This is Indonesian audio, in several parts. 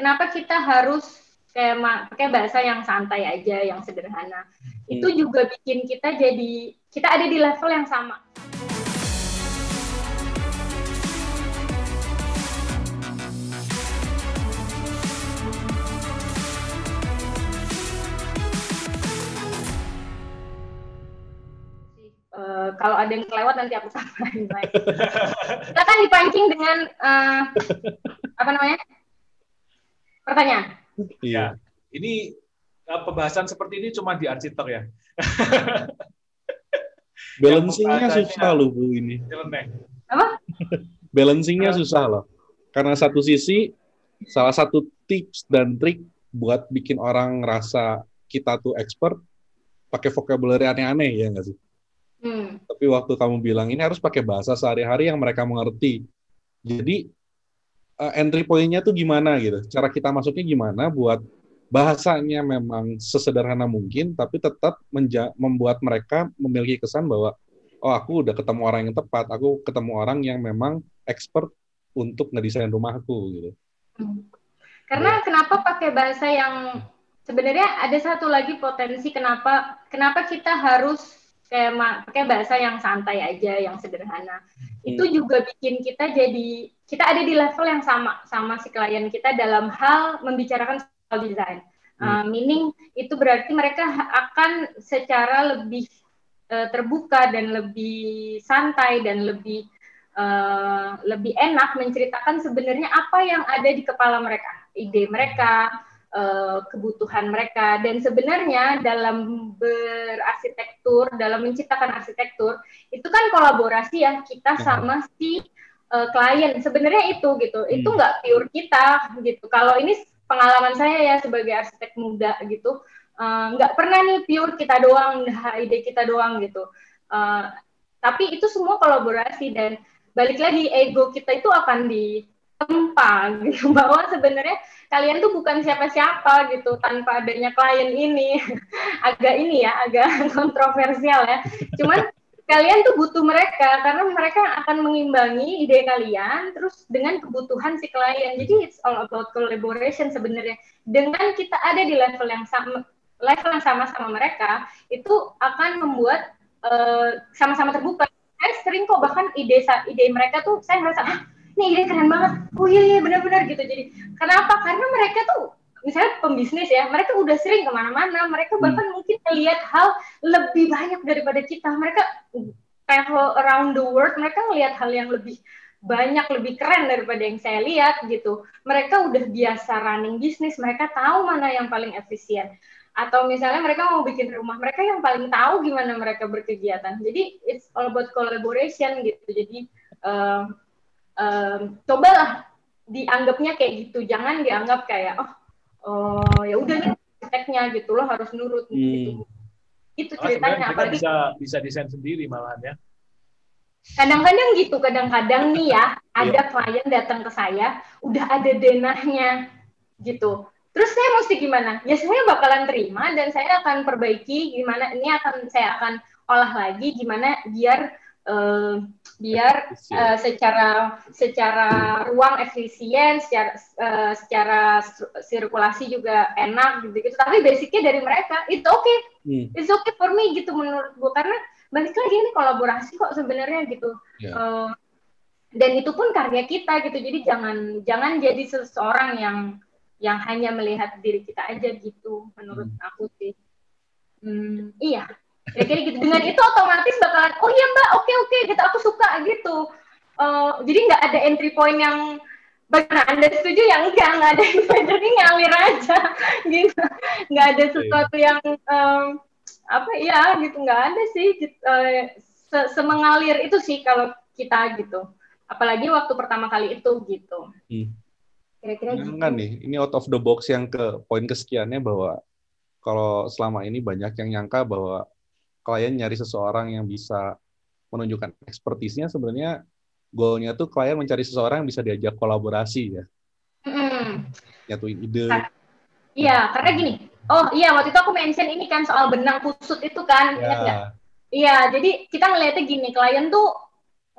kenapa kita harus pakai bahasa yang santai aja, yang sederhana. Itu juga bikin kita ada di level yang sama. Kalau ada yang kelewat nanti aku tambahin lagi. Kita kan dipancing dengan pertanyaan. Iya. Ini pembahasan seperti ini cuma di arsitek ya. Balancing-nya susah loh Bu ini. Apa? Balancing-nya susah loh. Karena satu sisi salah satu tips dan trik buat bikin orang ngerasa kita tuh expert pakai vocabulary aneh-aneh ya nggak sih? Tapi waktu kamu bilang ini harus pakai bahasa sehari-hari yang mereka mengerti. Jadi entry point-nya tuh gimana gitu? Cara kita masuknya gimana buat bahasanya memang sesederhana mungkin, tapi tetap membuat mereka memiliki kesan bahwa oh aku udah ketemu orang yang tepat, aku ketemu orang yang memang expert untuk ngedesain rumahku gitu. Karena kenapa pakai bahasa yang sebenarnya ada satu lagi potensi kenapa kita harus pakai bahasa yang santai aja, yang sederhana. Itu juga bikin kita ada di level yang sama si klien kita dalam hal membicarakan soal desain. Meaning itu berarti mereka akan secara lebih terbuka dan lebih santai dan lebih enak menceritakan sebenarnya apa yang ada di kepala mereka, ide mereka, kebutuhan mereka. Dan sebenarnya dalam berarsitektur, dalam menciptakan arsitektur itu kan kolaborasi ya kita sama si klien. Sebenarnya itu gitu, itu nggak pure kita gitu. Kalau ini pengalaman saya ya sebagai arsitek muda gitu, nggak pernah nih pure kita doang, ide kita doang gitu. Tapi itu semua kolaborasi dan balik lagi ego kita itu akan ditempa gitu, bahwa sebenarnya kalian tuh bukan siapa-siapa gitu tanpa adanya klien ini. agak kontroversial ya. Cuman kalian tuh butuh mereka karena mereka akan mengimbangi ide kalian terus dengan kebutuhan si klien. Jadi it's all about collaboration sebenarnya. Dengan kita ada di level yang sama sama mereka, itu akan membuat sama-sama terbuka. Saya sering kok bahkan ide mereka tuh saya merasa ini ide keren banget. Oh iya benar-benar gitu. Jadi kenapa? Karena mereka tuh misalnya pembisnis ya, mereka udah sering kemana-mana, mereka bahkan mungkin melihat hal lebih banyak daripada kita. Mereka travel around the world, mereka melihat hal yang lebih banyak, lebih keren daripada yang saya lihat gitu. Mereka udah biasa running bisnis, mereka tahu mana yang paling efisien. Atau misalnya mereka mau bikin rumah, mereka yang paling tahu gimana mereka berkegiatan. Jadi it's all about collaboration gitu. Jadi cobalah dianggapnya kayak gitu, jangan dianggap kayak oh ya udah nih arsiteknya gitu loh harus nurut gitu. Itu ceritanya. Apalagi bisa desain sendiri malahan ya. Kadang-kadang gitu, kadang-kadang nih ya ada klien datang ke saya udah ada denahnya gitu. Terus saya mesti gimana? Ya saya bakalan terima dan saya akan perbaiki gimana ini saya akan olah lagi gimana biar secara ruang efisien, secara sirkulasi juga enak gitu. Tapi basicnya dari mereka it's okay for me gitu menurut gue, karena balik lagi ini kolaborasi kok sebenarnya gitu. Dan itu pun karya kita gitu. Jadi jangan jadi seseorang yang hanya melihat diri kita aja gitu, menurut aku sih. Iya, kira-kira gitu. Dengan itu otomatis bakalan, oh iya mbak, oke, gitu, aku suka gitu. Jadi nggak ada entry point yang bagaimana Anda setuju ya? Enggak ada entry point, jadi ngalir aja gitu. Nggak ada sesuatu yang gitu, nggak ada sih. Semengalir itu sih kalau kita gitu. Apalagi waktu pertama kali itu gitu. Kira-kira gitu. Kan nih, ini out of the box yang ke poin kesekiannya bahwa kalau selama ini banyak yang nyangka bahwa klien nyari seseorang yang bisa menunjukkan ekspertisnya, sebenarnya goalnya tuh klien mencari seseorang yang bisa diajak kolaborasi ya. Nyatuin ide. Iya, karena gini. Oh iya, waktu itu aku mention ini kan soal benang kusut itu kan, ingat nggak? Iya, jadi kita ngeliatnya gini, klien tuh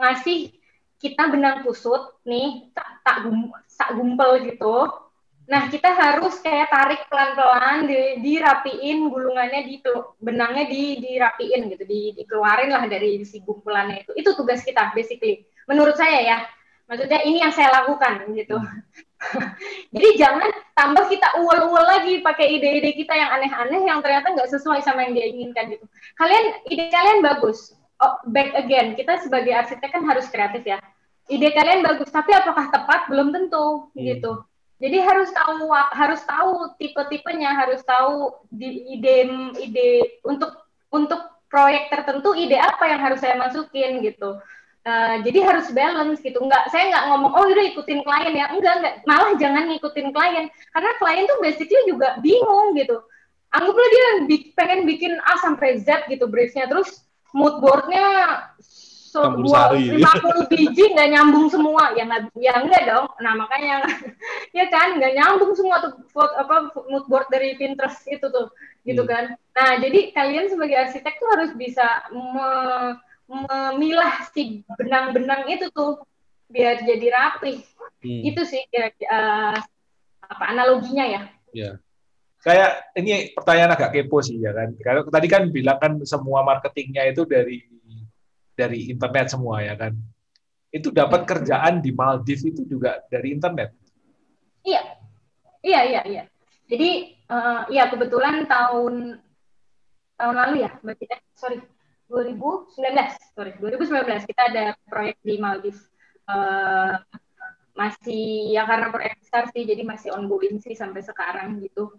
ngasih kita benang kusut nih, tak gumpel gitu. Nah, kita harus kayak tarik pelan-pelan, dirapiin gulungannya, benangnya dirapiin gitu, dikeluarin lah dari si gumpulannya itu. Itu tugas kita, basically. Menurut saya ya. Maksudnya ini yang saya lakukan gitu. Jadi jangan tambah kita uel-uel lagi pakai ide-ide kita yang aneh-aneh yang ternyata nggak sesuai sama yang dia inginkan gitu. Ide kalian bagus. Oh, back again, kita sebagai arsitek kan harus kreatif ya. Ide kalian bagus, tapi apakah tepat? Belum tentu gitu. Jadi harus tahu tipe-tipenya, harus tahu ide untuk proyek tertentu ide apa yang harus saya masukin gitu. Jadi harus balance gitu. Saya nggak ngomong oh udah ikutin klien ya, enggak, malah jangan ngikutin klien karena klien tuh basically juga bingung gitu. Anggaplah dia pengen bikin A sampai Z gitu briefnya, terus mood boardnya 50 biji nggak nyambung semua, ya enggak dong. Nah makanya ya kan nggak nyambung semua tuh mood board dari Pinterest itu tuh gitu kan. Nah jadi kalian sebagai arsitek tuh harus bisa memilah si benang-benang itu tuh biar jadi rapi. Itu sih analoginya ya. Ya. Kayak ini pertanyaan agak kepo sih ya kan. Kalau tadi kan bilang kan semua marketingnya itu dari internet semua ya kan. Itu dapat kerjaan di Maldives itu juga dari internet. Iya. Jadi ya kebetulan tahun lalu ya, berarti 2019 kita ada proyek di Maldives. Masih ya karena proyek besar sih, jadi masih ongoing sih sampai sekarang gitu.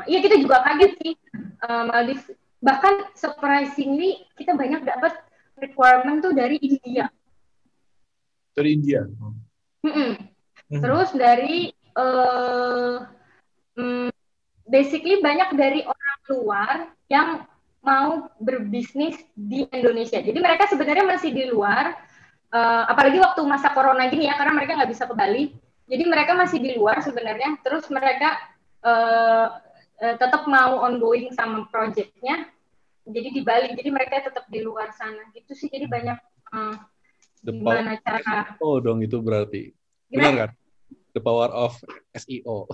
Iya kita juga kaget sih Maldives. Bahkan surprisingly kita banyak dapat requirement tuh dari India. Dari India. Terus dari basically banyak dari orang luar yang mau berbisnis di Indonesia. Jadi mereka sebenarnya masih di luar, apalagi waktu masa corona gini ya, karena mereka nggak bisa ke Bali. Jadi mereka masih di luar sebenarnya, terus mereka tetap mau ongoing sama projectnya, jadi di Bali. Jadi mereka tetap di luar sana. Gitu sih, jadi banyak gimana cara. Oh dong itu berarti. Benar kan? The power of SEO.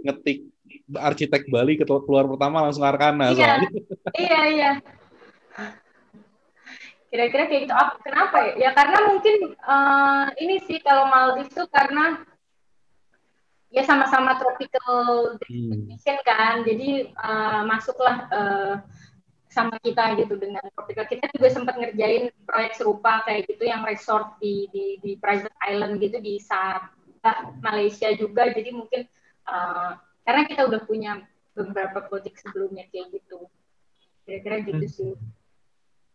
Ngetik arsitek Bali keluar pertama langsung Arkana. Iya. Kira-kira kayak gitu. Kenapa ya? Ya karena mungkin ini sih kalau Maldives tuh karena ya sama-sama tropical destination kan. Jadi masuklah sama kita gitu dengan tropical. Kita juga sempat ngerjain proyek serupa kayak gitu yang resort di private island gitu di Sabah, Malaysia juga. Jadi mungkin karena kita udah punya beberapa proyek sebelumnya kayak gitu. Kira-kira gitu sih.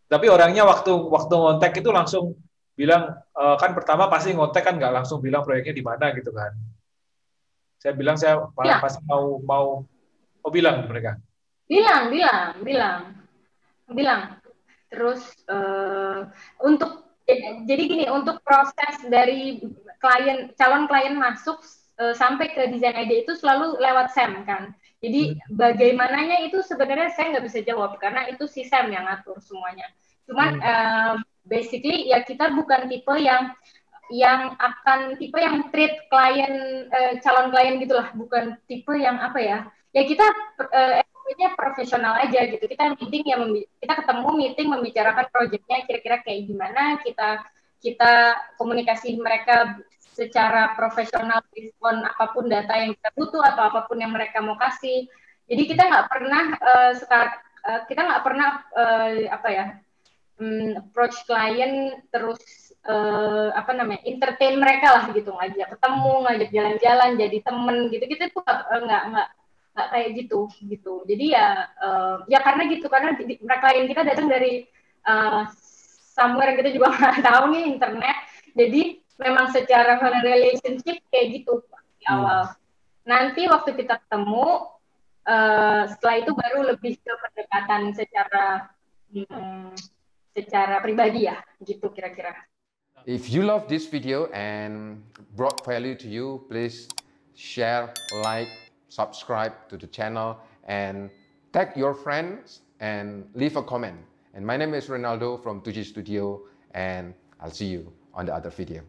Tapi orangnya waktu ngontek itu langsung bilang kan pertama pasti ngontek kan nggak langsung bilang proyeknya di mana gitu kan. Saya bilang saya pasti mau bilang mereka. Bilang. Terus jadi gini, untuk proses dari calon klien masuk sampai ke desain ide itu selalu lewat Sam kan. Jadi bagaimananya itu sebenarnya saya nggak bisa jawab karena itu si Sam yang ngatur semuanya. Cuman basically ya kita bukan tipe yang treat calon klien gitulah, bukan tipe yang apa ya. Ya kita profesional aja gitu. Kita ketemu meeting membicarakan proyeknya kira-kira kayak gimana, kita komunikasi mereka secara profesional respon apapun data yang kita butuh atau apapun yang mereka mau kasih. Jadi kita nggak pernah approach klien terus entertain mereka lah gitu, ngajak ketemu, ngajak jalan-jalan, jadi temen gitu tuh nggak kayak gitu. Jadi ya karena klien kita datang dari somewhere yang kita juga nggak tahu nih, internet. Jadi memang secara relationship kayak gitu di awal. Nanti waktu kita ketemu, setelah itu baru lebih ke pendekatan secara pribadi ya, gitu kira-kira. If you love this video and brought value to you, please share, like, subscribe to the channel, and tag your friends and leave a comment. And my name is Ronaldo from 2G Studio, and I'll see you on the other video.